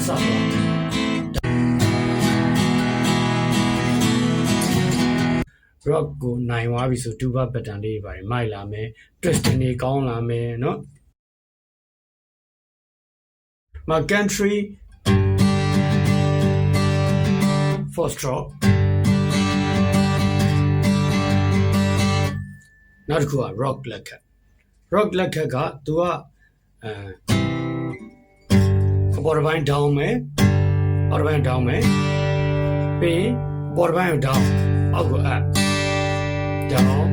ဆောက်သွားrock ကိုနိုင်သွားပြီဆို2 bar pattern လေးတွေပါတယ်မိုက်လာမယ် twisting တွေကောင်းလာမယ်เนาะမှာ country 4 stroke နောက်တစ်ခုက rock လက်ခတ် rock လက်ခတ်ကသူကအပေါ်တစ်ပိုင်း down မယ်အောက်တစ်ပိုင်း down မယ်ပြီးရင်ပေါ်တစ်ပိုင်းကို down အောက်ကို up down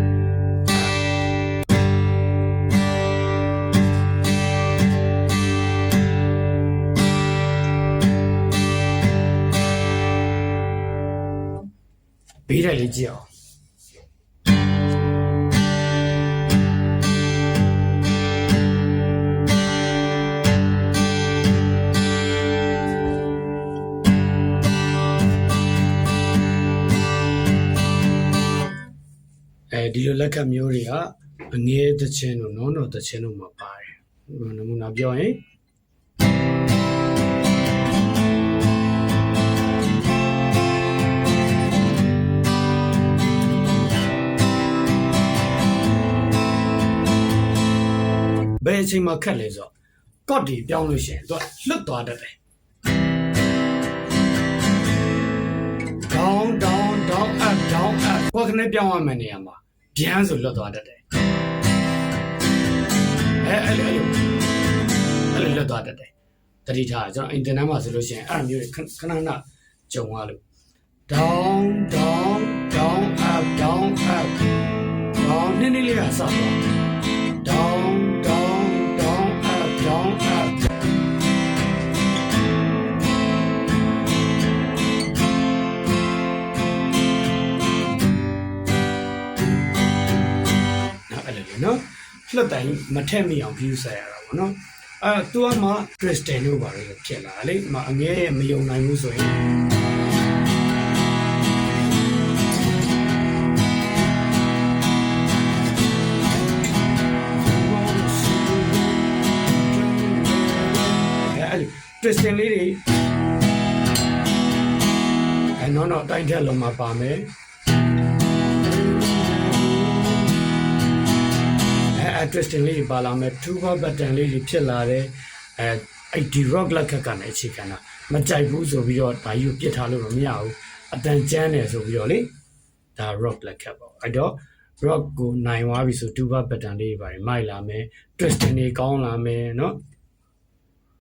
ဘေးထိုင်လေးကြည့်အောင်ဒီလိုလက်ခတ်မျိုးတွေကအငဲသချင်းတို့နောနော်သချင်းတို့မှာပါတယ်နမူနာပြောရင်ဘယ်အချိန်မှာခက်လဲဆိုတော့ကော့တီပြောင်းလို့ရှိရင်သူကလွတ်သွားတတ်တယ် down down down up down up ဘာကနေပြောင်းရမယ့်နေရာမှာဗျမ်းဆိုလွတ်သွားတတ်တယ်အဲ့လိုလွတ်သွားတတ်တယ်တတိထားကျွန်တော်အင်တာနက်မှာဆိုလို့ရှိရင်အဲ့မျိုးခဏကြုံရလို့ down down down up down up down နည်းနည်းလေးကဆောက်သွား down down down up down upနော်လှက်တိုင်းမထက်မိအောင် view ဆက်ရတာပေါ့နော်သူကမှ crystal လို့ပါလို့ဖြစ်လာလေအငဲမယုံနိုင်ဘူးဆိုရင်crystal လေးတွေနော်တိုင်းထက်လုံးမှာပါမယ်twisting လေးပါလာမယ်2 bar button လေးဖြစ်လာတယ်အဲ့ဒီ rock လက်ခတ်ကနေအခြေခံတာမကြိုက်ဘူးဆိုပြီးတော့ဒါယူပြစ်ထားလို့မရဘူးအတန်ကျန်းတယ်ဆိုပြီးတော့လေဒါ rock လက်ခတ်ပေါ့အဲ့တော့ rock ကိုနိုင်သွားပြီဆို2 bar button လေးတွေပါတယ်မိုက်လာမယ် twisting တွေကောင်းလာမယ်เนาะ